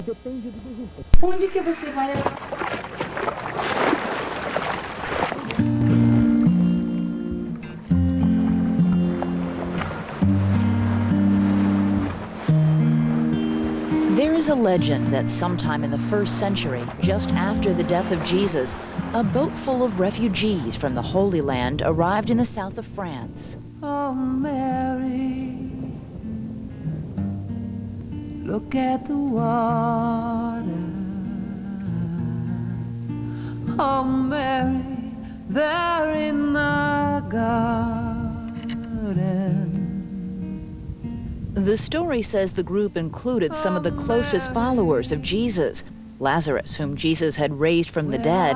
depende do desenho. Onde que você vai? There is a legend that sometime in the 1st century, just after the death of Jesus, a boat full of refugees from the Holy Land arrived in the south of France. Oh, Mary, look at the water. Oh, Mary, they're in our garden. The story says the group included some of the closest followers of Jesus, Lazarus, whom Jesus had raised from the dead,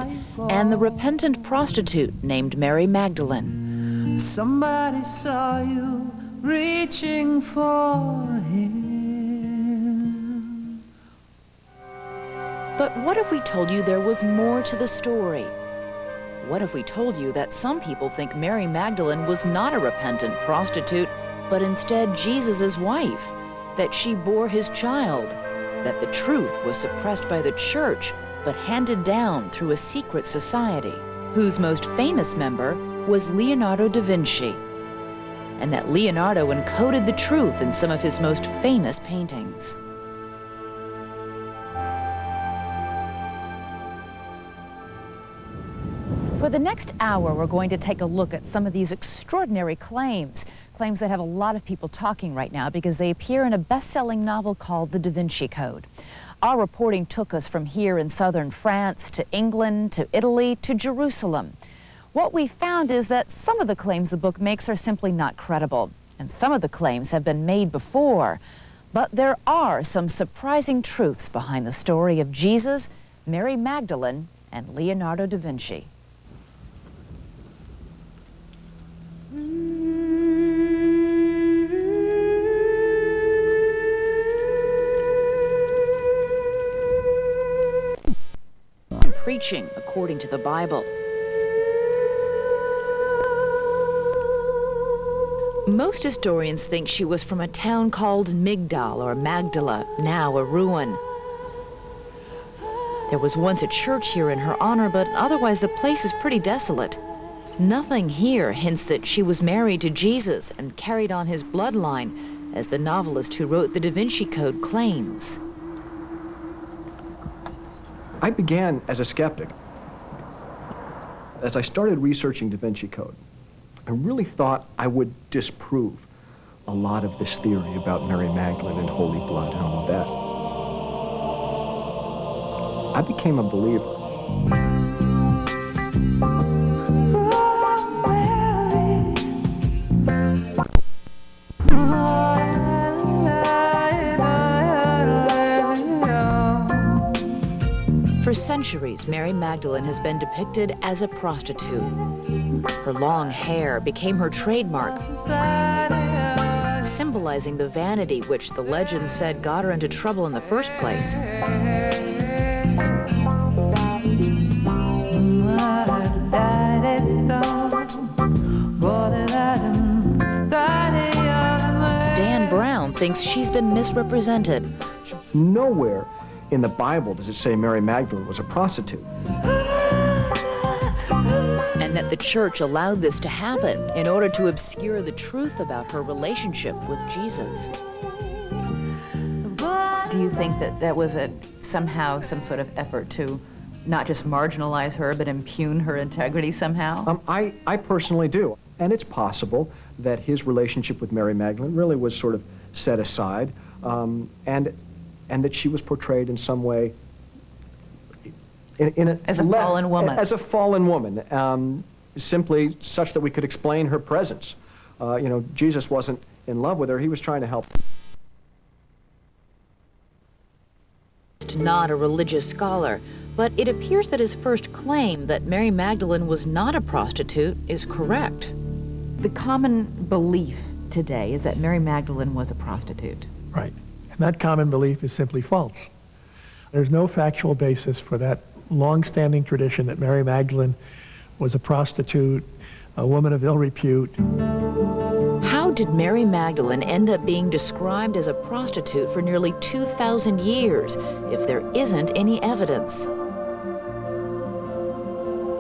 and the repentant prostitute named Mary Magdalene. Somebody saw you reaching for him. But what if we told you there was more to the story? What if we told you that some people think Mary Magdalene was not a repentant prostitute, but instead Jesus' wife, that she bore his child, that the truth was suppressed by the church, but handed down through a secret society, whose most famous member was Leonardo da Vinci, and that Leonardo encoded the truth in some of his most famous paintings. For the next hour, we're going to take a look at some of these extraordinary claims that have a lot of people talking right now because they appear in a best-selling novel called The Da Vinci Code. Our reporting took us from here in southern France to England to Italy to Jerusalem. What we found is that some of the claims the book makes are simply not credible, and some of the claims have been made before. But there are some surprising truths behind the story of Jesus, Mary Magdalene, and Leonardo da Vinci. Preaching according to the Bible. Most historians think she was from a town called Migdal or Magdala, now a ruin. There was once a church here in her honor, but otherwise the place is pretty desolate. Nothing here hints that she was married to Jesus and carried on his bloodline, as the novelist who wrote the Da Vinci Code claims. I began as a skeptic. As I started researching Da Vinci Code, I really thought I would disprove a lot of this theory about Mary Magdalene and holy blood and all of that. I became a believer. For centuries, Mary Magdalene has been depicted as a prostitute. Her long hair became her trademark, symbolizing the vanity which the legend said got her into trouble in the first place. Dan Brown thinks she's been misrepresented. Nowhere in the Bible does it say Mary Magdalene was a prostitute. And that the church allowed this to happen in order to obscure the truth about her relationship with Jesus. Do you think that that was somehow some sort of effort to not just marginalize her, but impugn her integrity somehow? I personally do. And it's possible that his relationship with Mary Magdalene really was sort of set aside, and that she was portrayed in some way as a fallen woman. As a fallen woman, simply such that we could explain her presence. You know, Jesus wasn't in love with her, he was trying to help. Not a religious scholar, but it appears that his first claim that Mary Magdalene was not a prostitute is correct. The common belief today is that Mary Magdalene was a prostitute. Right. And that common belief is simply false. There's no factual basis for that long-standing tradition that Mary Magdalene was a prostitute, a woman of ill repute. How how did Mary Magdalene end up being described as a prostitute for nearly 2,000 years if there isn't any evidence?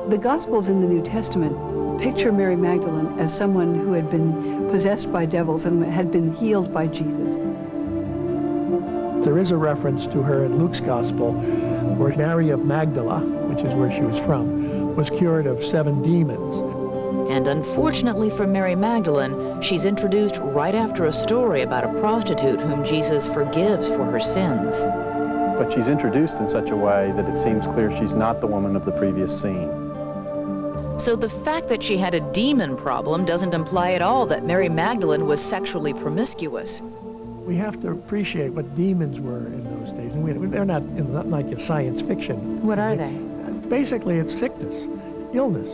The Gospels in the New Testament picture Mary Magdalene as someone who had been possessed by devils and had been healed by Jesus. There is a reference to her in Luke's Gospel where Mary of Magdala, which is where she was from, was cured of 7 demons. And unfortunately for Mary Magdalene, she's introduced right after a story about a prostitute whom Jesus forgives for her sins. But she's introduced in such a way that it seems clear she's not the woman of the previous scene. So the fact that she had a demon problem doesn't imply at all that Mary Magdalene was sexually promiscuous. We have to appreciate what demons were in those days. And they're not, not like a science fiction. What are they? Basically, it's sickness, illness.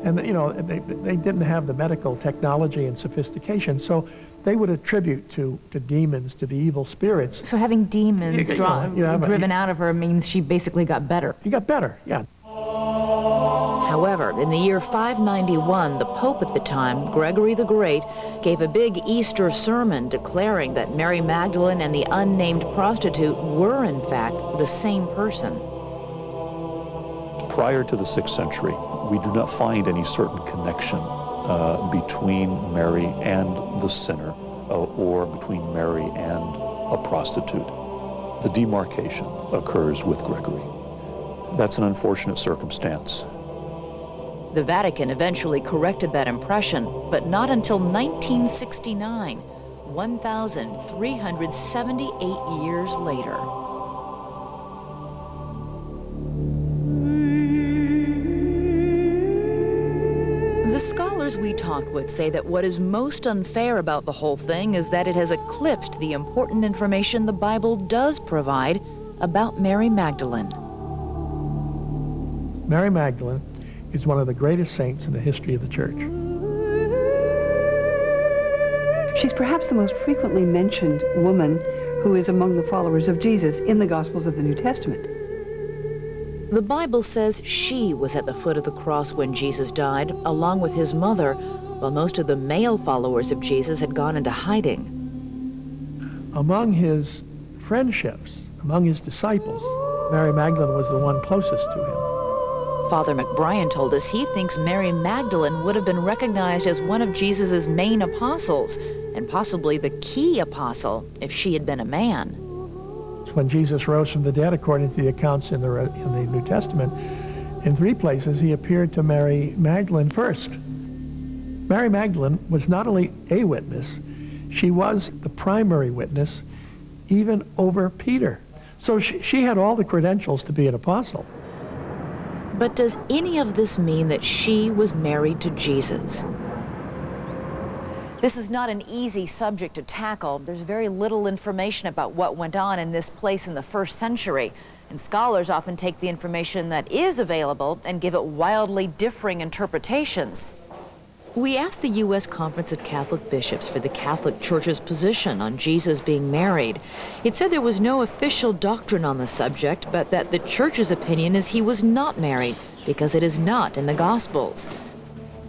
And, they didn't have the medical technology and sophistication, so they would attribute to demons, to the evil spirits. So having demons driven you- out of her means she basically got better. You got better, yeah. However, in the year 591, the Pope at the time, Gregory the Great, gave a big Easter sermon declaring that Mary Magdalene and the unnamed prostitute were, in fact, the same person. Prior to the 6th century, we do not find any certain connection between Mary and the sinner or between Mary and a prostitute. The demarcation occurs with Gregory. That's an unfortunate circumstance. The Vatican eventually corrected that impression, but not until 1969, 1,378 years later. The scholars we talked with say that what is most unfair about the whole thing is that it has eclipsed the important information the Bible does provide about Mary Magdalene. Mary Magdalene is one of the greatest saints in the history of the church. She's perhaps the most frequently mentioned woman who is among the followers of Jesus in the Gospels of the New Testament. The Bible says she was at the foot of the cross when Jesus died, along with his mother, while most of the male followers of Jesus had gone into hiding. Among his friendships, among his disciples, Mary Magdalene was the one closest to him. Father McBrien told us he thinks Mary Magdalene would have been recognized as one of Jesus' main apostles, and possibly the key apostle if she had been a man. When Jesus rose from the dead, according to the accounts in the New Testament, in 3 places he appeared to Mary Magdalene first. Mary Magdalene was not only a witness, she was the primary witness, even over Peter. So she had all the credentials to be an apostle. But does any of this mean that she was married to Jesus? This is not an easy subject to tackle. There's very little information about what went on in this place in the 1st century. And scholars often take the information that is available and give it wildly differing interpretations. We asked the U.S. Conference of Catholic Bishops for the Catholic Church's position on Jesus being married. It said there was no official doctrine on the subject, but that the Church's opinion is he was not married because it is not in the Gospels.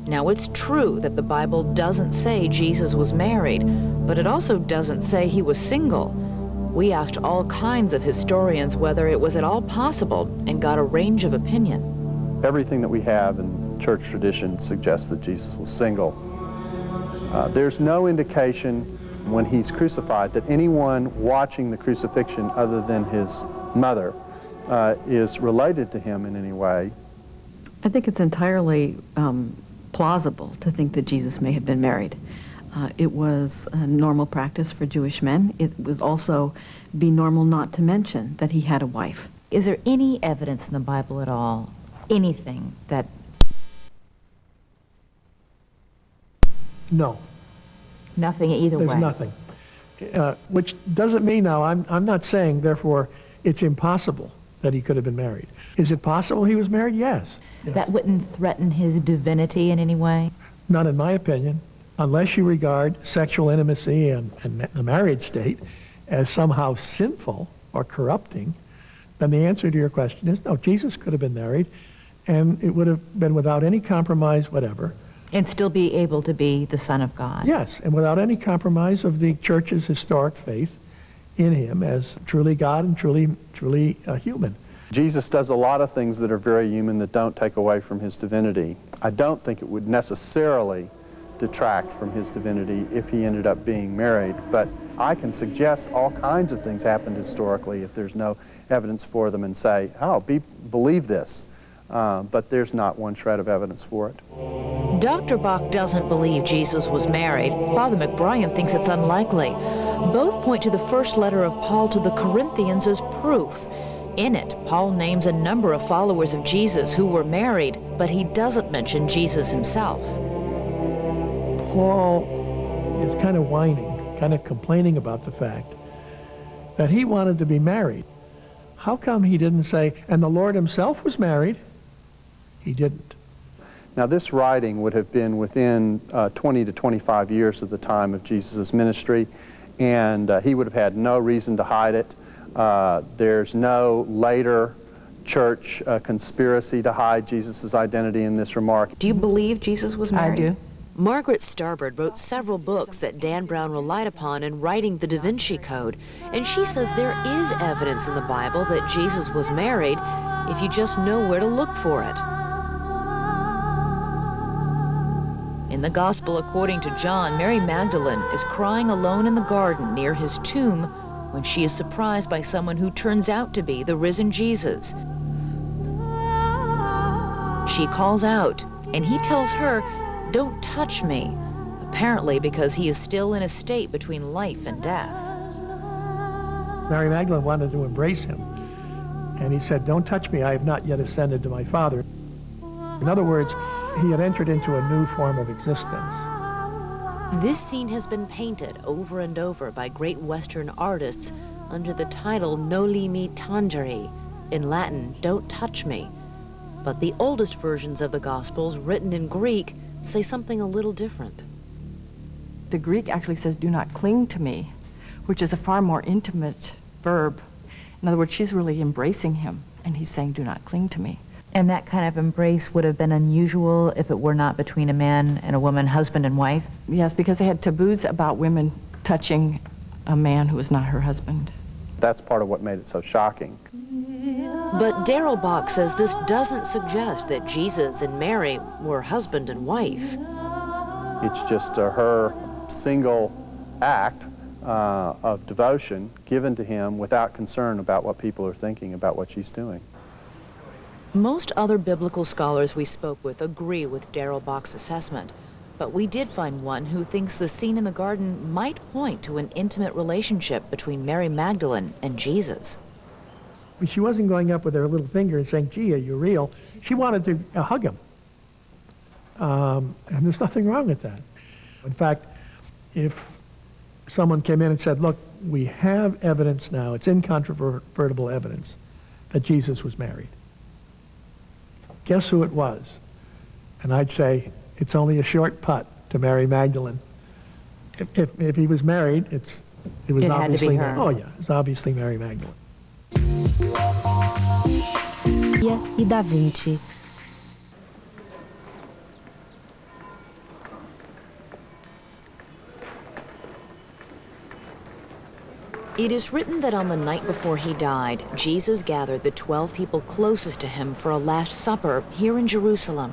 Now, it's true that the Bible doesn't say Jesus was married, but it also doesn't say he was single. We asked all kinds of historians whether it was at all possible and got a range of opinion. Everything that we have in church tradition suggests that Jesus was single. There's no indication when he's crucified that anyone watching the crucifixion other than his mother is related to him in any way. I think it's entirely plausible to think that Jesus may have been married. It was a normal practice for Jewish men. It would also be normal not to mention that he had a wife. Is there any evidence in the Bible at all, anything that... No. Nothing either way? There's nothing. Which doesn't mean now, I'm not saying, therefore, it's impossible that he could have been married. Is it possible he was married? Yes. That wouldn't threaten his divinity in any way? None, in my opinion, unless you regard sexual intimacy and the married state as somehow sinful or corrupting, then the answer to your question is no, Jesus could have been married, and it would have been without any compromise whatever. And still be able to be the Son of God. Yes, and without any compromise of the church's historic faith in him as truly God and truly human. Jesus does a lot of things that are very human that don't take away from his divinity. I don't think it would necessarily detract from his divinity if he ended up being married, but I can suggest all kinds of things happened historically if there's no evidence for them and say, oh, believe this. But there's not one shred of evidence for it. Dr. Bock doesn't believe Jesus was married. Father McBrien thinks it's unlikely. Both point to the first letter of Paul to the Corinthians as proof. In it, Paul names a number of followers of Jesus who were married, but he doesn't mention Jesus himself. Paul is kind of whining, kind of complaining about the fact that he wanted to be married. How come he didn't say, and the Lord himself was married? He didn't. Now, this writing would have been within 20 to 25 years of the time of Jesus' ministry, and he would have had no reason to hide it. There's no later church conspiracy to hide Jesus' identity in this remark. Do you believe Jesus was married? I do. Margaret Starbird wrote several books that Dan Brown relied upon in writing the Da Vinci Code, and she says there is evidence in the Bible that Jesus was married if you just know where to look for it. In the Gospel according to John, Mary Magdalene is crying alone in the garden near his tomb when she is surprised by someone who turns out to be the risen Jesus. She calls out, and he tells her, "Don't touch me," apparently because he is still in a state between life and death. Mary Magdalene wanted to embrace him, and he said, "Don't touch me, I have not yet ascended to my Father." In other words, he had entered into a new form of existence. This scene has been painted over and over by great Western artists under the title Noli me tangere, in Latin, "Don't touch me." But the oldest versions of the Gospels, written in Greek, say something a little different. The Greek actually says, "Do not cling to me," which is a far more intimate verb. In other words, she's really embracing him, and he's saying, "Do not cling to me." And that kind of embrace would have been unusual if it were not between a man and a woman, husband and wife? Yes, because they had taboos about women touching a man who was not her husband. That's part of what made it so shocking. But Daryl Bock says this doesn't suggest that Jesus and Mary were husband and wife. It's just her single act of devotion given to him without concern about what people are thinking about what she's doing. Most other biblical scholars we spoke with agree with Daryl Bock's assessment, but we did find one who thinks the scene in the garden might point to an intimate relationship between Mary Magdalene and Jesus. She wasn't going up with her little finger and saying, "Gee, are you real?" She wanted to hug him. And there's nothing wrong with that. In fact, if someone came in and said, "Look, we have evidence now, it's incontrovertible evidence, that Jesus was married. Guess who it was?" And I'd say, it's only a short putt to Mary Magdalene. If he was married, it was It had to obviously be her. Oh yeah, it's obviously Mary Magdalene. E Da Vinci. It is written that on the night before he died, Jesus gathered the 12 people closest to him for a Last Supper here in Jerusalem.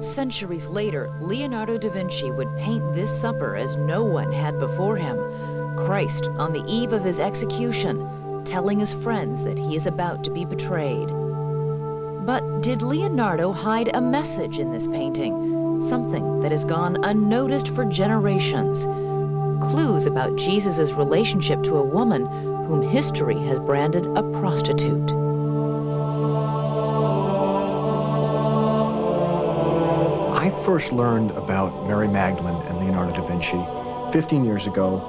Centuries later, Leonardo da Vinci would paint this supper as no one had before him. Christ on the eve of his execution, telling his friends that he is about to be betrayed. But did Leonardo hide a message in this painting? Something that has gone unnoticed for generations. Clues about Jesus' relationship to a woman whom history has branded a prostitute. I first learned about Mary Magdalene and Leonardo da Vinci 15 years ago.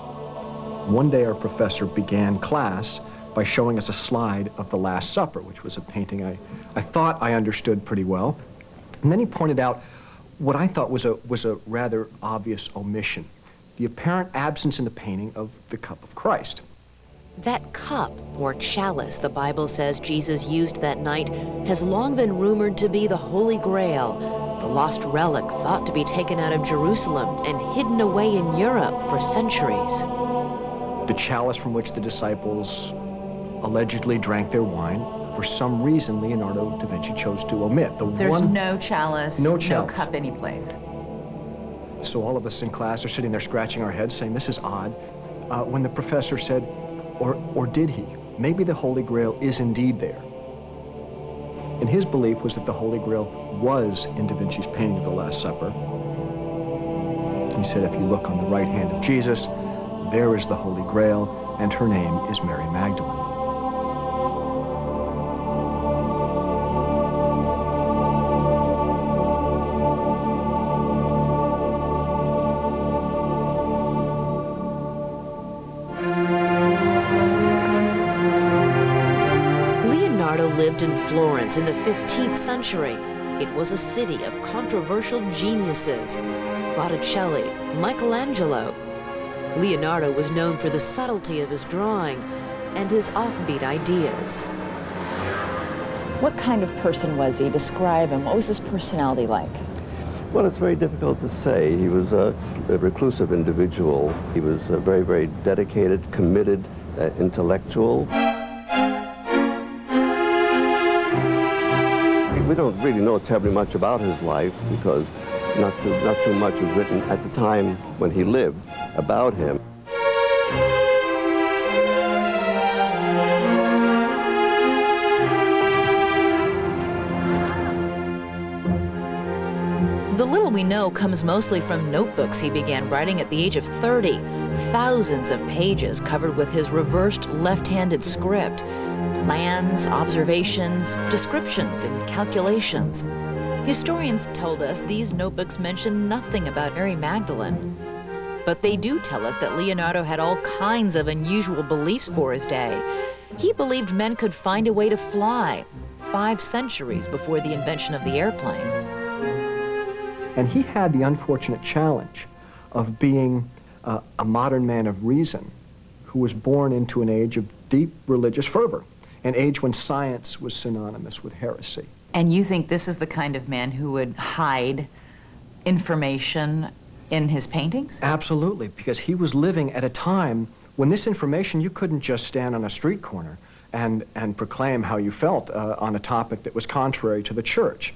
One day our professor began class by showing us a slide of the Last Supper, which was a painting I thought I understood pretty well. And then he pointed out what I thought was a rather obvious omission: the apparent absence in the painting of the cup of Christ. That cup, or chalice, the Bible says Jesus used that night, has long been rumored to be the Holy Grail, the lost relic thought to be taken out of Jerusalem and hidden away in Europe for centuries. The chalice from which the disciples allegedly drank their wine, for some reason Leonardo da Vinci chose to omit. There's no chalice, no cup anyplace. So all of us in class are sitting there scratching our heads saying, this is odd. When the professor said, or did he? Maybe the Holy Grail is indeed there. And his belief was that the Holy Grail was in Da Vinci's painting of the Last Supper. He said, if you look on the right hand of Jesus, there is the Holy Grail, and her name is Mary Magdalene. Lived in Florence in the 15th century. It was a city of controversial geniuses. Botticelli, Michelangelo. Leonardo was known for the subtlety of his drawing and his offbeat ideas. What kind of person was he? Describe him. What was his personality like? Well, it's very difficult to say. He was a reclusive individual. He was a very, very dedicated, committed, intellectual. We don't really know terribly much about his life because not too much was written at the time when he lived about him. The little we know comes mostly from notebooks he began writing at the age of 30. Thousands of pages covered with his reversed left-handed script. Plans, observations, descriptions, and calculations. Historians told us these notebooks mention nothing about Mary Magdalene. But they do tell us that Leonardo had all kinds of unusual beliefs for his day. He believed men could find a way to fly 5 centuries before the invention of the airplane. And he had the unfortunate challenge of being a modern man of reason who was born into an age of deep religious fervor, an age when science was synonymous with heresy. And you think this is the kind of man who would hide information in his paintings? Absolutely, because he was living at a time when this information, you couldn't just stand on a street corner and proclaim how you felt on a topic that was contrary to the church.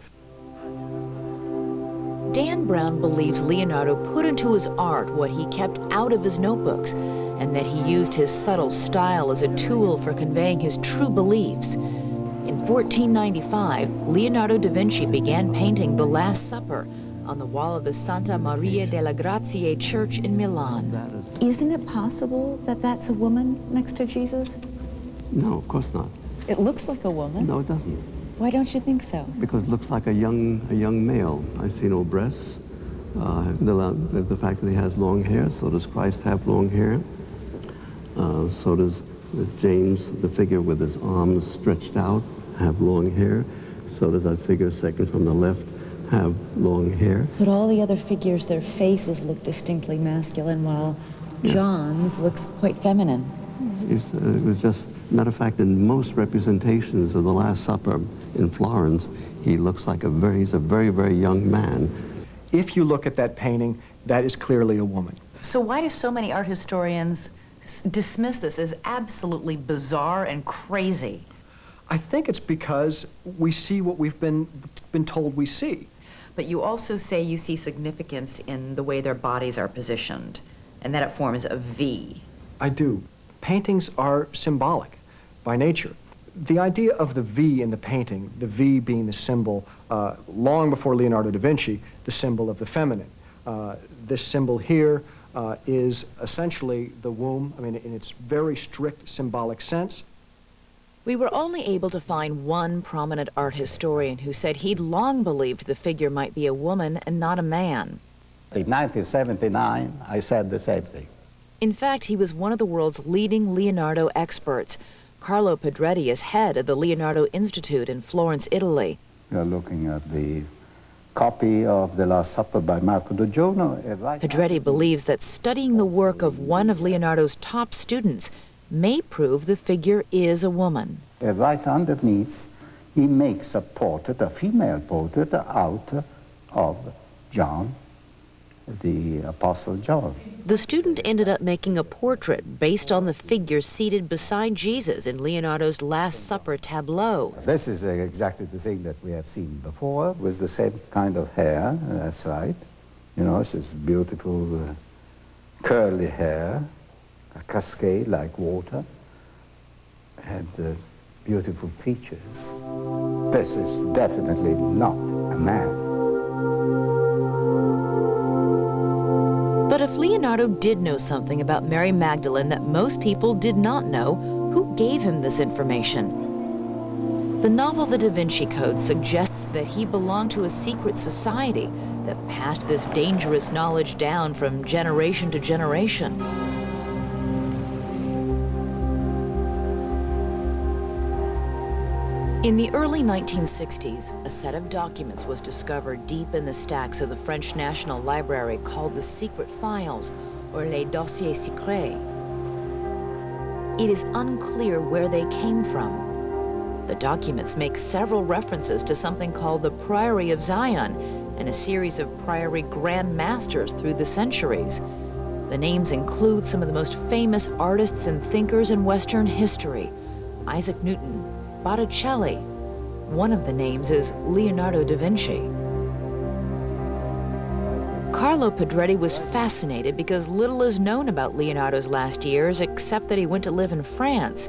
Dan Brown believes Leonardo put into his art what he kept out of his notebooks, and that he used his subtle style as a tool for conveying his true beliefs. In 1495, Leonardo da Vinci began painting The Last Supper on the wall of the Santa Maria delle Grazie church in Milan. Isn't it possible that that's a woman next to Jesus? No, of course not. It looks like a woman. No, it doesn't. Why don't you think so? Because it looks like a young male. I see no breasts. The fact that he has long hair, so does Christ have long hair. So does James, the figure with his arms stretched out, have long hair. So does that figure second from the left have long hair. But all the other figures, their faces look distinctly masculine, while John's looks quite feminine. It was just, matter of fact, in most representations of the Last Supper in Florence, he looks like he's a very, very young man. If you look at that painting, that is clearly a woman. So why do so many art historians dismiss this as absolutely bizarre and crazy? I think it's because we see what we've been told we see. But you also say you see significance in the way their bodies are positioned, and that it forms a V. I do. Paintings are symbolic by nature. The idea of the V in the painting, the V being the symbol, long before Leonardo da Vinci, the symbol of the feminine. This symbol here is essentially the womb, I mean, in its very strict symbolic sense. We were only able to find one prominent art historian who said he'd long believed the figure might be a woman and not a man. In 1979, I said the same thing. In fact, he was one of the world's leading Leonardo experts. Carlo Pedretti is head of the Leonardo Institute in Florence, Italy. We are looking at the copy of The Last Supper by Marco Doggiorno. Pedretti believes that studying the work of one of Leonardo's top students may prove the figure is a woman. Right underneath, he makes a portrait, a female portrait, out of John, the Apostle John. The student ended up making a portrait based on the figure seated beside Jesus in Leonardo's Last Supper tableau. This is exactly the thing that we have seen before, with the same kind of hair, that's right. You know, it's this beautiful curly hair, a cascade like water, and beautiful features. This is definitely not a man. But if Leonardo did know something about Mary Magdalene that most people did not know, who gave him this information? The novel The Da Vinci Code suggests that he belonged to a secret society that passed this dangerous knowledge down from generation to generation. In the early 1960s, a set of documents was discovered deep in the stacks of the French National Library called the Secret Files, or les dossiers secrets. It is unclear where they came from. The documents make several references to something called the Priory of Zion and a series of priory grand masters through the centuries. The names include some of the most famous artists and thinkers in Western history: Isaac Newton, Botticelli. One of the names is Leonardo da Vinci. Carlo Pedretti was fascinated because little is known about Leonardo's last years except that he went to live in France.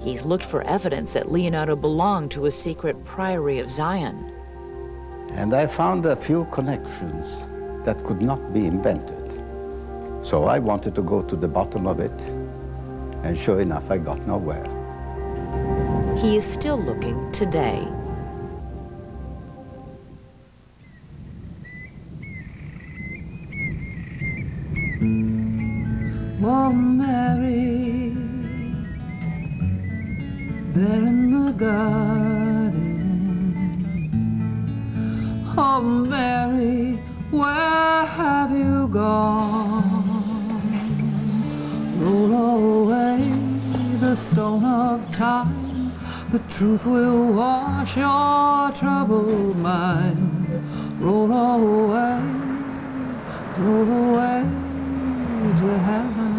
He's looked for evidence that Leonardo belonged to a secret Priory of Zion. And I found a few connections that could not be invented. So I wanted to go to the bottom of it, and sure enough, I got nowhere. He is still looking today. Oh, Mary, there in the garden. Oh, Mary, where have you gone? Roll away the stone of time. The truth will wash your troubled mind. Roll away to heaven.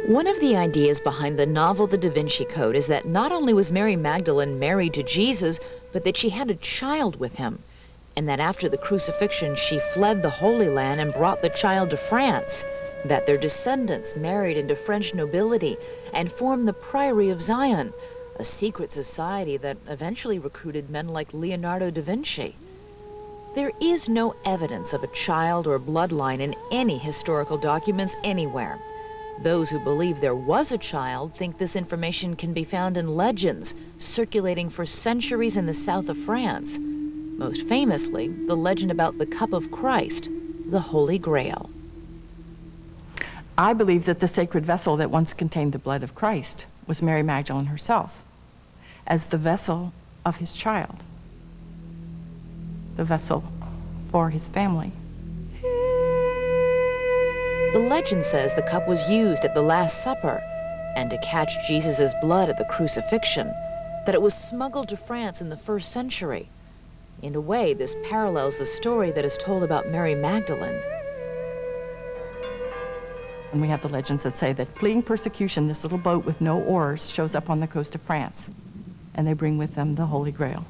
One of the ideas behind the novel The Da Vinci Code is that not only was Mary Magdalene married to Jesus, but that she had a child with him, and that after the crucifixion she fled the Holy Land and brought the child to France, that their descendants married into French nobility and formed the Priory of Zion, a secret society that eventually recruited men like Leonardo da Vinci. There is no evidence of a child or bloodline in any historical documents anywhere. Those who believe there was a child think this information can be found in legends circulating for centuries in the south of France. Most famously, the legend about the cup of Christ, the Holy Grail. I believe that the sacred vessel that once contained the blood of Christ was Mary Magdalene herself, as the vessel of his child, the vessel for his family. The legend says the cup was used at the Last Supper and to catch Jesus' blood at the crucifixion, that it was smuggled to France in the 1st century. In a way, this parallels the story that is told about Mary Magdalene. And we have the legends that say that fleeing persecution, this little boat with no oars shows up on the coast of France, and they bring with them the Holy Grail.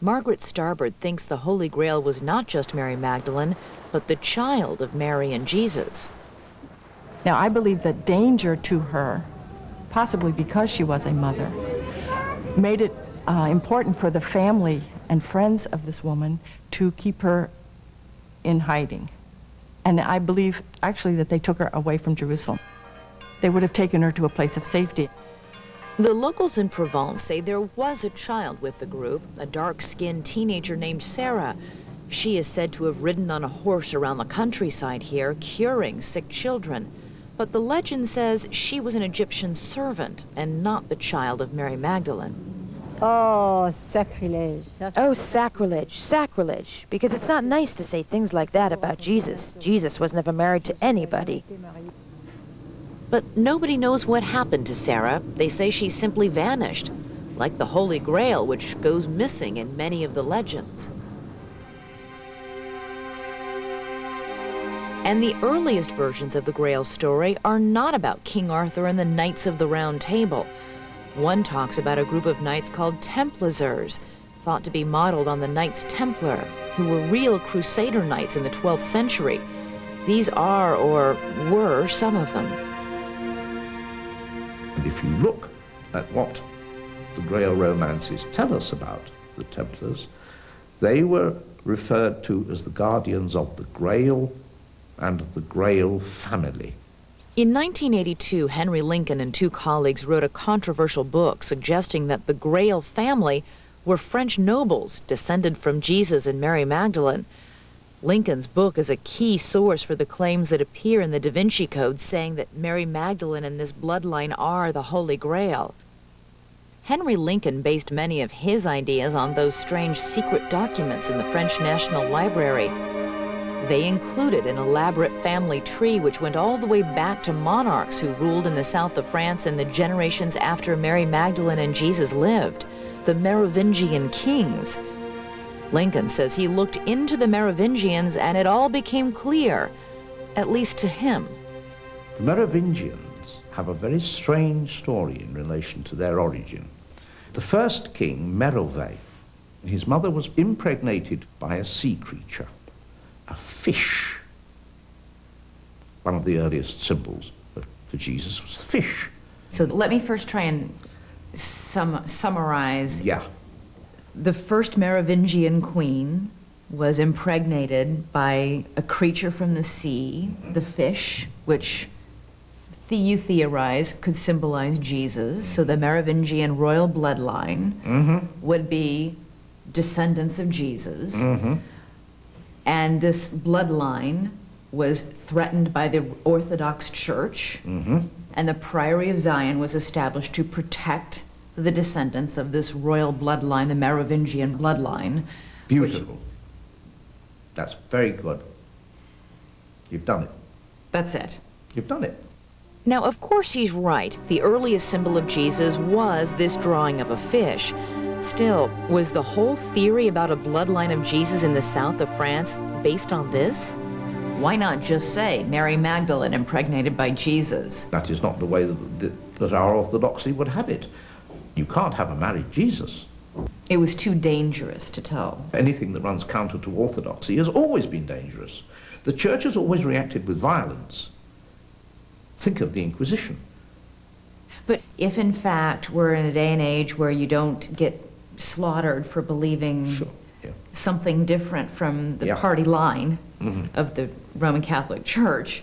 Margaret Starbird thinks the Holy Grail was not just Mary Magdalene, but the child of Mary and Jesus. Now, I believe that danger to her, possibly because she was a mother, made it important for the family and friends of this woman to keep her in hiding. And I believe, actually, that they took her away from Jerusalem. They would have taken her to a place of safety. The locals in Provence say there was a child with the group, a dark-skinned teenager named Sarah. She is said to have ridden on a horse around the countryside here, curing sick children. But the legend says she was an Egyptian servant and not the child of Mary Magdalene. Oh, sacrilege. Oh, sacrilege, sacrilege. Because it's not nice to say things like that about Jesus. Jesus was never married to anybody. But nobody knows what happened to Sarah. They say she simply vanished, like the Holy Grail, which goes missing in many of the legends. And the earliest versions of the Grail story are not about King Arthur and the Knights of the Round Table. One talks about a group of knights called Templars, thought to be modeled on the Knights Templar, who were real Crusader knights in the 12th century. These are, or were, some of them. And if you look at what the Grail romances tell us about the Templars, they were referred to as the guardians of the Grail and the Grail family. In 1982, Henry Lincoln and two colleagues wrote a controversial book suggesting that the Grail family were French nobles descended from Jesus and Mary Magdalene. Lincoln's book is a key source for the claims that appear in the Da Vinci Code saying that Mary Magdalene and this bloodline are the Holy Grail. Henry Lincoln based many of his ideas on those strange secret documents in the French National Library. They included an elaborate family tree which went all the way back to monarchs who ruled in the south of France in the generations after Mary Magdalene and Jesus lived, the Merovingian kings. Lincoln says he looked into the Merovingians and it all became clear, at least to him. The Merovingians have a very strange story in relation to their origin. The first king, Merove, his mother was impregnated by a sea creature, a fish. One of the earliest symbols for Jesus was the fish. So let me first try and summarize. Yeah. The first Merovingian queen was impregnated by a creature from the sea, the fish, which you theorize could symbolize Jesus. So the Merovingian royal bloodline would be descendants of Jesus. And this bloodline was threatened by the Orthodox Church, and the Priory of Zion was established to protect the descendants of this royal bloodline, the Merovingian bloodline. Beautiful. That's very good. You've done it. That's it. You've done it. Now, of course he's right. The earliest symbol of Jesus was this drawing of a fish. Still, was the whole theory about a bloodline of Jesus in the south of France based on this? Why not just say Mary Magdalene impregnated by Jesus? That is not the way that our orthodoxy would have it. You can't have a married Jesus. It was too dangerous to tell. Anything that runs counter to orthodoxy has always been dangerous. The church has always reacted with violence. Think of the Inquisition. But if in fact we're in a day and age where you don't get slaughtered for believing something different from the party line of the Roman Catholic Church,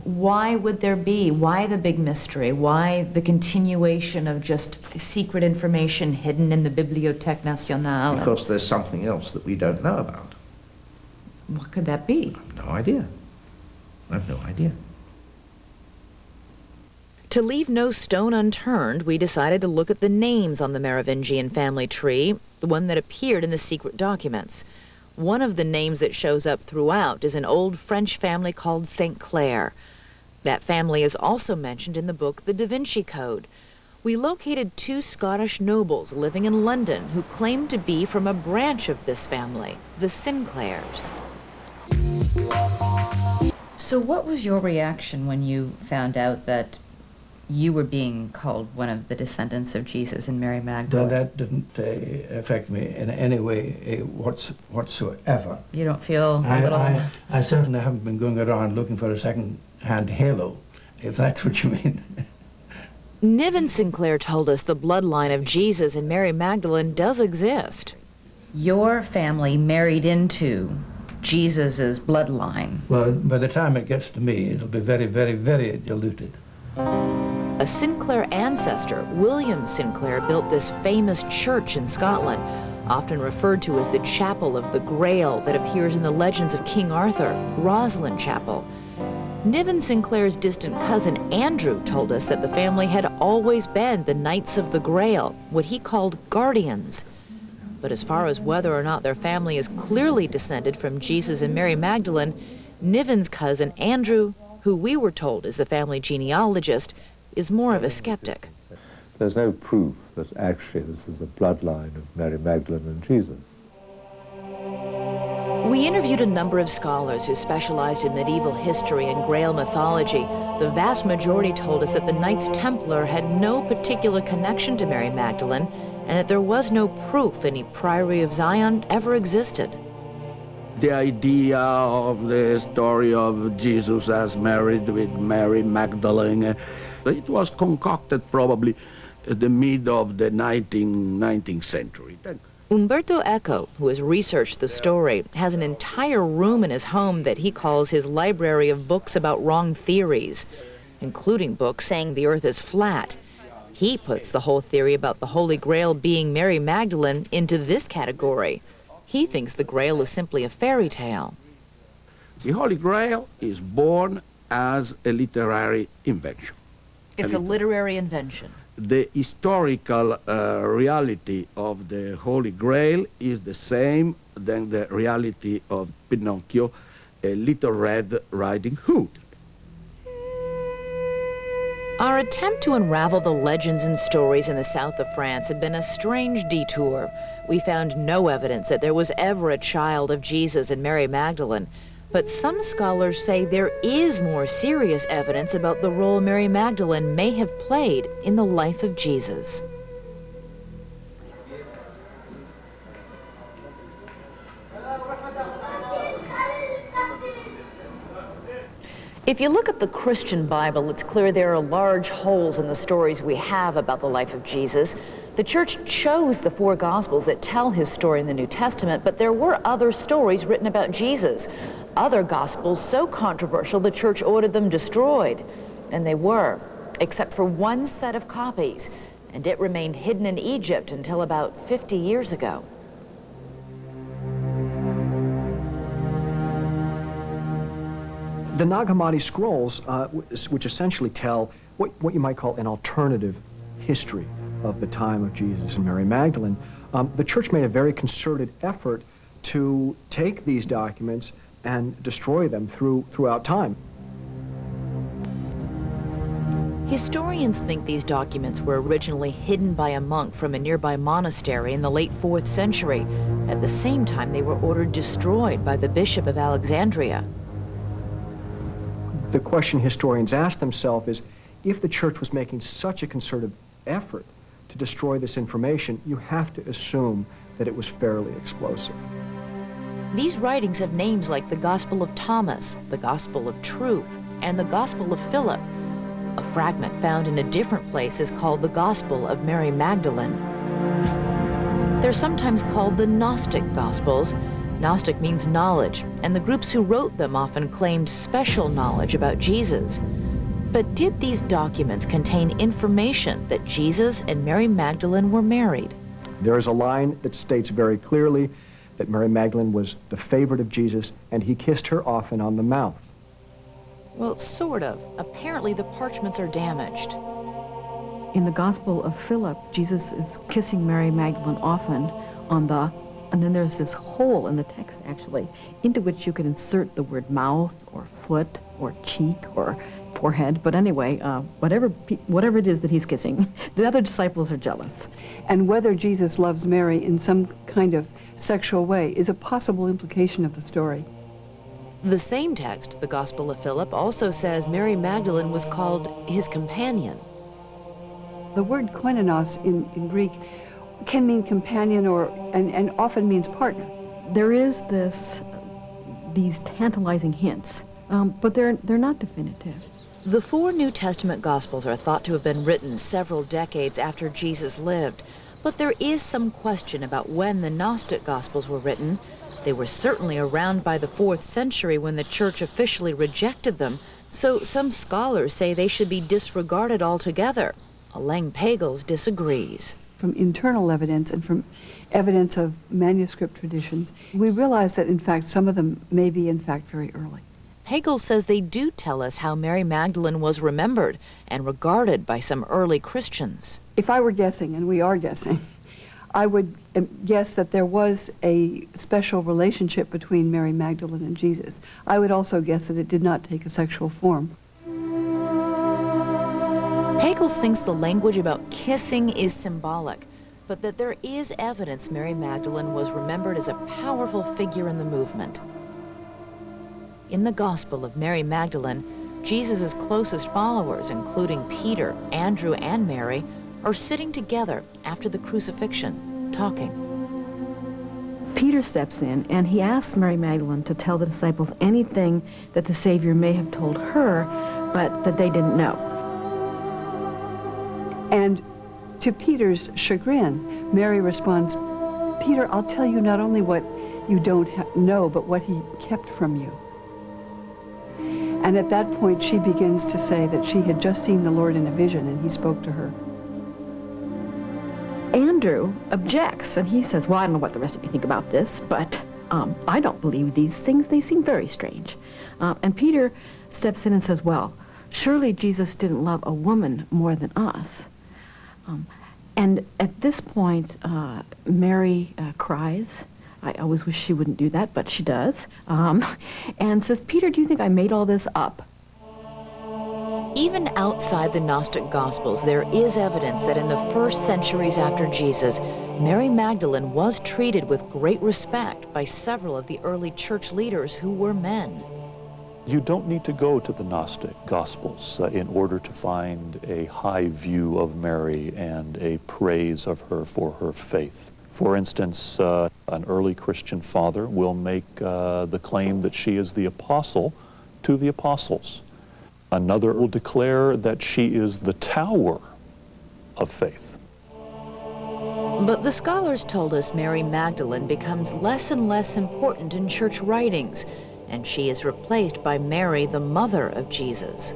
why would there be, why the big mystery, why the continuation of just secret information hidden in the Bibliothèque Nationale? Because there's something else that we don't know about. What could that be? I have no idea. I have no idea. To leave no stone unturned, we decided to look at the names on the Merovingian family tree, the one that appeared in the secret documents. One of the names that shows up throughout is an old French family called Sinclair. That family is also mentioned in the book The Da Vinci Code. We located two Scottish nobles living in London who claimed to be from a branch of this family, the Sinclairs. So what was your reaction when you found out that you were being called one of the descendants of Jesus and Mary Magdalene? That didn't affect me in any way whatsoever. You don't feel a little... I certainly haven't been going around looking for a second-hand halo, if that's what you mean. Niven Sinclair told us the bloodline of Jesus and Mary Magdalene does exist. Your family married into Jesus's bloodline. Well, by the time it gets to me, it'll be very, very, very diluted. A Sinclair ancestor, William Sinclair, built this famous church in Scotland, often referred to as the Chapel of the Grail that appears in the legends of King Arthur, Rosslyn Chapel. Niven Sinclair's distant cousin Andrew told us that the family had always been the Knights of the Grail, what he called guardians. But as far as whether or not their family is clearly descended from Jesus and Mary Magdalene, Niven's cousin Andrew, who we were told is the family genealogist, is more of a skeptic. There's no proof that actually this is the bloodline of Mary Magdalene and Jesus. We interviewed a number of scholars who specialized in medieval history and Grail mythology. The vast majority told us that the Knights Templar had no particular connection to Mary Magdalene and that there was no proof any Priory of Zion ever existed. The idea of the story of Jesus as married with Mary Magdalene, it was concocted probably at the mid of the 19th century. Umberto Eco, who has researched the story, has an entire room in his home that he calls his library of books about wrong theories, including books saying the earth is flat. He puts the whole theory about the Holy Grail being Mary Magdalene into this category. He thinks the Grail is simply a fairy tale. The Holy Grail is born as a literary invention. It's a literary invention. The historical reality of the Holy Grail is the same than the reality of Pinocchio, a Little Red Riding Hood. Our attempt to unravel the legends and stories in the south of France had been a strange detour. We found no evidence that there was ever a child of Jesus and Mary Magdalene. But some scholars say there is more serious evidence about the role Mary Magdalene may have played in the life of Jesus. If you look at the Christian Bible, it's clear there are large holes in the stories we have about the life of Jesus. The church chose the 4 Gospels that tell his story in the New Testament, but there were other stories written about Jesus. Other Gospels so controversial the church ordered them destroyed. And they were, except for one set of copies, and it remained hidden in Egypt until about 50 years ago. The Nag Hammadi scrolls, which essentially tell what you might call an alternative history of the time of Jesus and Mary Magdalene, the church made a very concerted effort to take these documents and destroy them throughout time. Historians think these documents were originally hidden by a monk from a nearby monastery in the late 4th century. At the same time, they were ordered destroyed by the Bishop of Alexandria. The question historians ask themselves is, if the church was making such a concerted effort to destroy this information, you have to assume that it was fairly explosive. These writings have names like the Gospel of Thomas, the Gospel of Truth, and the Gospel of Philip. A fragment found in a different place is called the Gospel of Mary Magdalene. They're sometimes called the Gnostic Gospels. Gnostic means knowledge, and the groups who wrote them often claimed special knowledge about Jesus. But did these documents contain information that Jesus and Mary Magdalene were married? There is a line that states very clearly that Mary Magdalene was the favorite of Jesus, and he kissed her often on the mouth. Well, sort of. Apparently the parchments are damaged. In the Gospel of Philip, Jesus is kissing Mary Magdalene often on the, and then there's this hole in the text, actually, into which you could insert the word mouth or foot or cheek or forehead. But anyway, whatever it is that he's kissing, the other disciples are jealous. And whether Jesus loves Mary in some kind of sexual way is a possible implication of the story. The same text, the Gospel of Philip, also says Mary Magdalene was called his companion. The word koinonos in Greek can mean companion and often means partner. There is these tantalizing hints, but they're not definitive. The 4 New Testament Gospels are thought to have been written several decades after Jesus lived, but there is some question about when the Gnostic Gospels were written. They were certainly around by the 4th century when the church officially rejected them, so some scholars say they should be disregarded altogether. Elaine Pagals disagrees. From internal evidence and from evidence of manuscript traditions, we realize that in fact some of them may be in fact very early. Pagals says they do tell us how Mary Magdalene was remembered and regarded by some early Christians. If I were guessing, and we are guessing, I would guess that there was a special relationship between Mary Magdalene and Jesus. I would also guess that it did not take a sexual form. Pagals thinks the language about kissing is symbolic, but that there is evidence Mary Magdalene was remembered as a powerful figure in the movement. In the Gospel of Mary Magdalene, Jesus' closest followers, including Peter, Andrew, and Mary, are sitting together after the crucifixion, talking. Peter steps in and he asks Mary Magdalene to tell the disciples anything that the Savior may have told her, but that they didn't know. And to Peter's chagrin, Mary responds, Peter, I'll tell you not only what you don't know, but what he kept from you. And at that point, she begins to say that she had just seen the Lord in a vision and he spoke to her. Andrew objects, and he says, well, I don't know what the rest of you think about this, but I don't believe these things. They seem very strange. And Peter steps in and says, well, surely Jesus didn't love a woman more than us. And at this point, Mary cries. I always wish she wouldn't do that, but she does. And says, Peter, do you think I made all this up? Even outside the Gnostic Gospels, there is evidence that in the first centuries after Jesus, Mary Magdalene was treated with great respect by several of the early church leaders who were men. You don't need to go to the Gnostic Gospels in order to find a high view of Mary and a praise of her for her faith. For instance, an early Christian father will make the claim that she is the apostle to the apostles. Another will declare that she is the tower of faith. But the scholars told us Mary Magdalene becomes less and less important in church writings, and she is replaced by Mary, the mother of Jesus.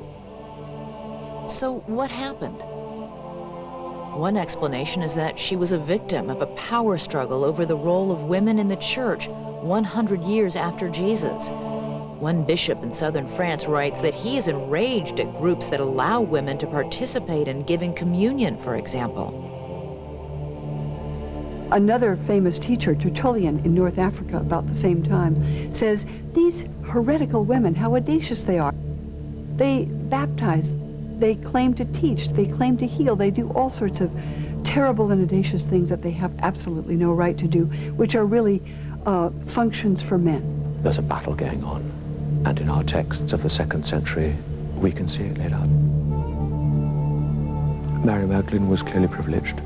So what happened? One explanation is that she was a victim of a power struggle over the role of women in the church 100 years after Jesus. One bishop in southern France writes that he is enraged at groups that allow women to participate in giving communion, for example. Another famous teacher, Tertullian, in North Africa about the same time, says, these heretical women, how audacious they are. They baptize, they claim to teach, they claim to heal, they do all sorts of terrible and audacious things that they have absolutely no right to do, which are really functions for men. There's a battle going on, and in our texts of the 2nd century, we can see it laid out. Mary Magdalene was clearly privileged.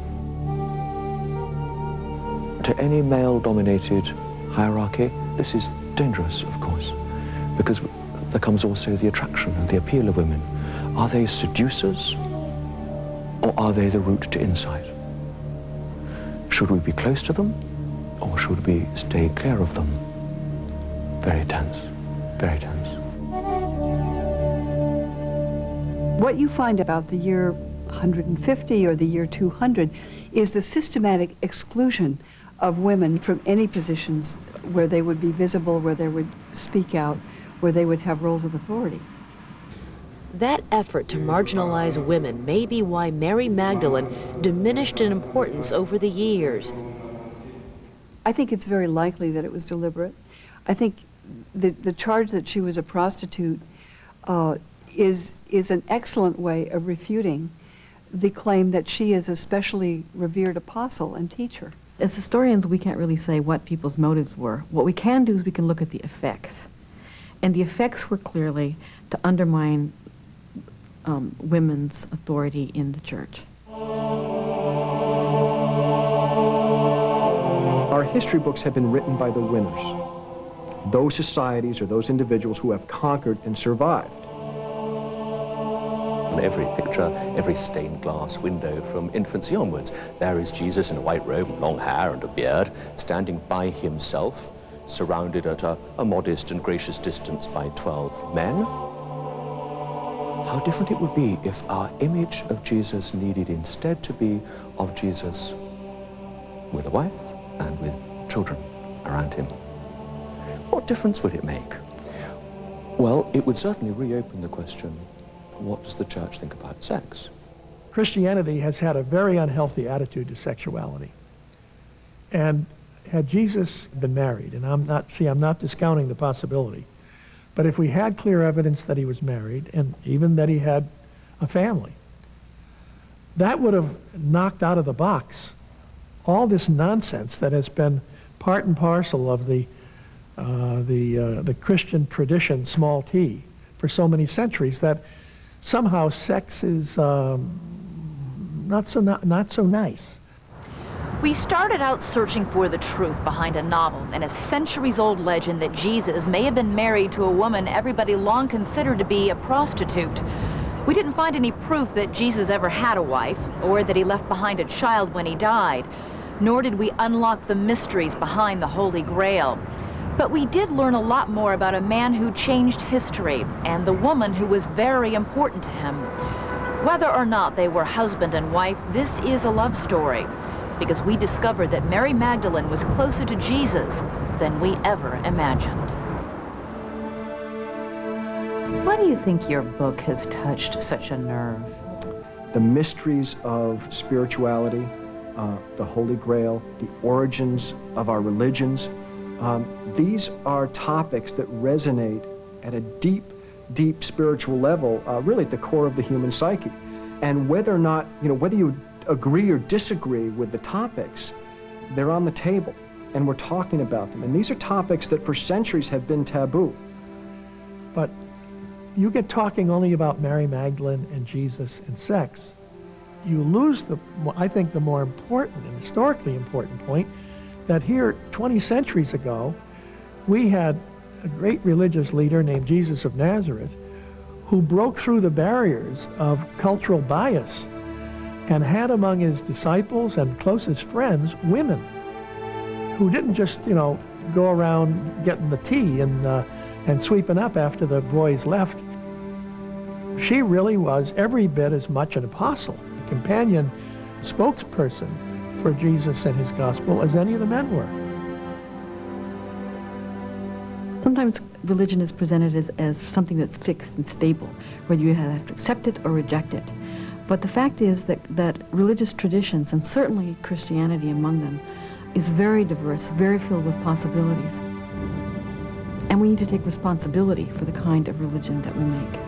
To any male-dominated hierarchy, this is dangerous, of course, because there comes also the attraction and the appeal of women. Are they seducers, or are they the route to insight? Should we be close to them, or should we stay clear of them? Very tense, very tense. What you find about the year 150 or the year 200 is the systematic exclusion of women from any positions where they would be visible, where they would speak out, where they would have roles of authority. That effort to marginalize women may be why Mary Magdalene diminished in importance over the years. I think it's very likely that it was deliberate. I think the charge that she was a prostitute is an excellent way of refuting the claim that she is a specially revered apostle and teacher. As historians, we can't really say what people's motives were. What we can do is we can look at the effects. And the effects were clearly to undermine women's authority in the church. Our history books have been written by the winners, those societies or those individuals who have conquered and survived. Every picture, every stained glass window from infancy onwards, there is Jesus in a white robe, long hair and a beard, standing by himself, surrounded at a modest and gracious distance by 12 men. How different it would be if our image of Jesus needed instead to be of Jesus with a wife and with children around him. What difference would it make? Well, it would certainly reopen the question, what does the church think about sex? Christianity has had a very unhealthy attitude to sexuality. And had Jesus been married, and I'm not discounting the possibility, but if we had clear evidence that he was married, and even that he had a family, that would have knocked out of the box all this nonsense that has been part and parcel of the Christian tradition, small t, for so many centuries, that somehow sex is not so nice. We started out searching for the truth behind a novel and a centuries-old legend that Jesus may have been married to a woman everybody long considered to be a prostitute. We didn't find any proof that Jesus ever had a wife or that he left behind a child when he died, nor did we unlock the mysteries behind the Holy Grail. But we did learn a lot more about a man who changed history and the woman who was very important to him. Whether or not they were husband and wife, this is a love story, because we discovered that Mary Magdalene was closer to Jesus than we ever imagined. Why do you think your book has touched such a nerve? The mysteries of spirituality, the Holy Grail, the origins of our religions, these are topics that resonate at a deep, deep spiritual level, really at the core of the human psyche. And whether or not, whether you agree or disagree with the topics, they're on the table and we're talking about them. And these are topics that for centuries have been taboo. But you get talking only about Mary Magdalene and Jesus and sex, you lose I think the more important and historically important point, that here 20 centuries ago, we had a great religious leader named Jesus of Nazareth who broke through the barriers of cultural bias and had among his disciples and closest friends women who didn't just, go around getting the tea and sweeping up after the boys left. She really was every bit as much an apostle, a companion, spokesperson for Jesus and his gospel as any of the men were. Sometimes religion is presented as something that's fixed and stable, whether you have to accept it or reject it. But the fact is that religious traditions, and certainly Christianity among them, is very diverse, very filled with possibilities. And we need to take responsibility for the kind of religion that we make.